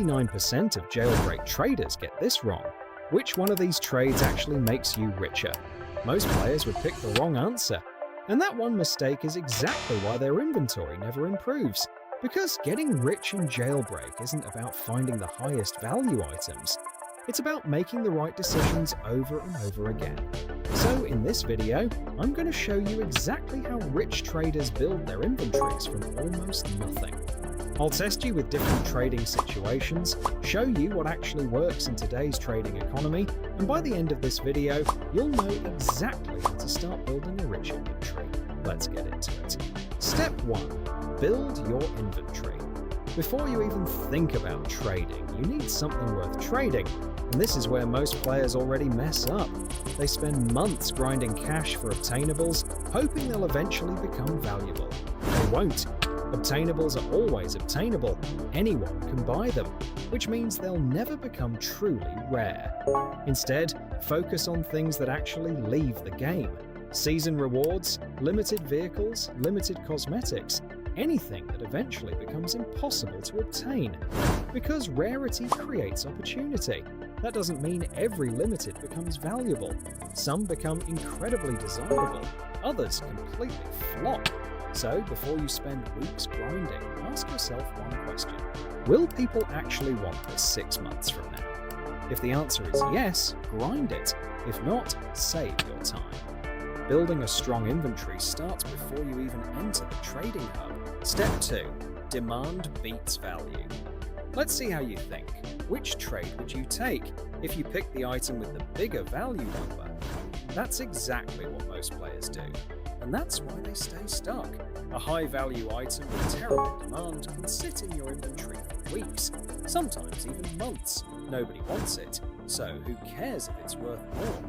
99% of jailbreak traders get this wrong. Which one of these trades actually makes you richer? Most players would pick the wrong answer. And that one mistake is exactly why their inventory never improves. Because getting rich in jailbreak isn't about finding the highest value items. It's about making the right decisions over and over again. So in this video, I'm going to show you exactly how rich traders build their inventories from almost nothing. I'll test you with different trading situations, show you what actually works in today's trading economy, and by the end of this video, you'll know exactly how to start building a rich inventory. Let's get into it. Step 1. Build your inventory. Before you even think about trading, you need something worth trading, and this is where most players already mess up. They spend months grinding cash for obtainables, hoping they'll eventually become valuable. They won't. Obtainables are always obtainable. Anyone can buy them, which means they'll never become truly rare. Instead, focus on things that actually leave the game. Season rewards, limited vehicles, limited cosmetics, anything that eventually becomes impossible to obtain. Because rarity creates opportunity. That doesn't mean every limited becomes valuable. Some become incredibly desirable, others completely flop. So, before you spend weeks grinding, ask yourself one question. Will people actually want this 6 months from now? If the answer is yes, grind it. If not, save your time. Building a strong inventory starts before you even enter the trading hub. Step 2. Demand beats value. Let's see how you think. Which trade would you take if you pick the item with the bigger value number? That's exactly what most players do. And that's why they stay stuck. A high-value item with terrible demand can sit in your inventory for weeks, sometimes even months. Nobody wants it, so who cares if it's worth more?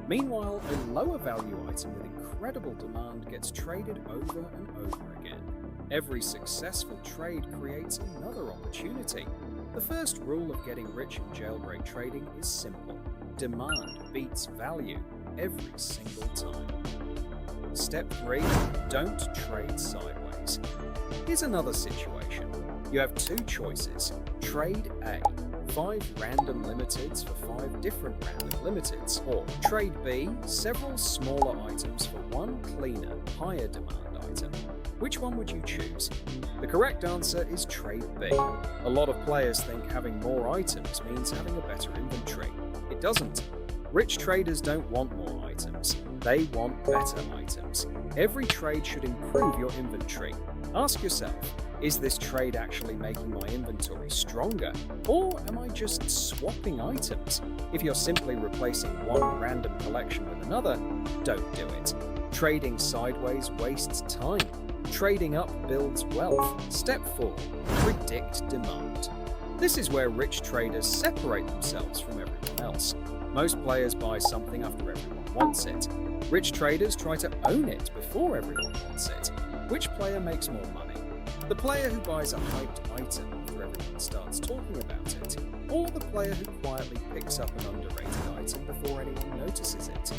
Meanwhile, a lower-value item with incredible demand gets traded over and over again. Every successful trade creates another opportunity. The first rule of getting rich in jailbreak trading is simple. Demand beats value every single time. Step 3. Don't trade sideways. Here's another situation. You have 2 choices. Trade A. 5 random limiteds for 5 different random limiteds. Or Trade B. Several smaller items for 1 cleaner, higher demand item. Which one would you choose? The correct answer is Trade B. A lot of players think having more items means having a better inventory. It doesn't. Rich traders don't want more items. They want better items. Every trade should improve your inventory. Ask yourself, is this trade actually making my inventory stronger? Or am I just swapping items? If you're simply replacing one random collection with another, don't do it. Trading sideways wastes time. Trading up builds wealth. Step 4. Predict demand. This is where rich traders separate themselves from everyone else. Most players buy something after everyone wants it. Rich traders try to own it before everyone wants it. Which player makes more money? The player who buys a hyped item after everyone starts talking about it, or the player who quietly picks up an underrated item before anyone notices it?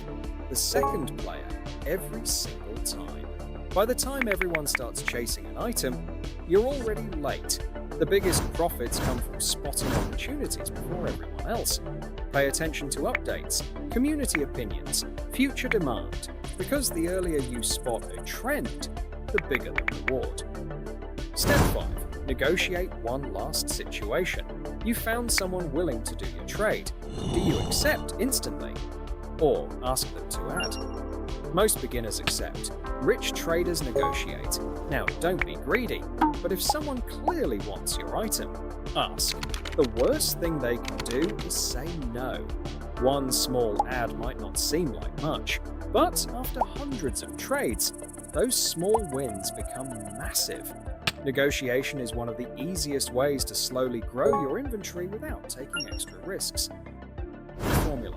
The second player, every single time. By the time everyone starts chasing an item, you're already late. The biggest profits come from spotting opportunities before everyone else. Pay attention to updates, community opinions, future demand, because the earlier you spot a trend, the bigger the reward. Step 5. Negotiate one last situation. You found someone willing to do your trade. Do you accept instantly? Or ask them to add? Most beginners accept. Rich traders negotiate. Now, don't be greedy, but if someone clearly wants your item, ask. The worst thing they can do is say no. One small ad might not seem like much, but after hundreds of trades, those small wins become massive. Negotiation is one of the easiest ways to slowly grow your inventory without taking extra risks. Formula.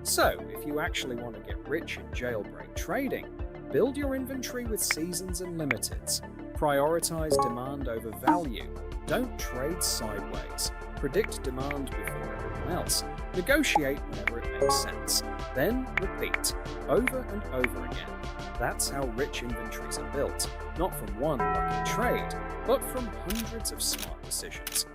So, if you actually want to get rich in jailbreak trading, build your inventory with seasons and limiteds. Prioritize demand over value. Don't trade sideways. Predict demand before everyone else. Negotiate whenever it makes sense. Then repeat, over and over again. That's how rich inventories are built, not from one lucky trade, but from hundreds of smart decisions.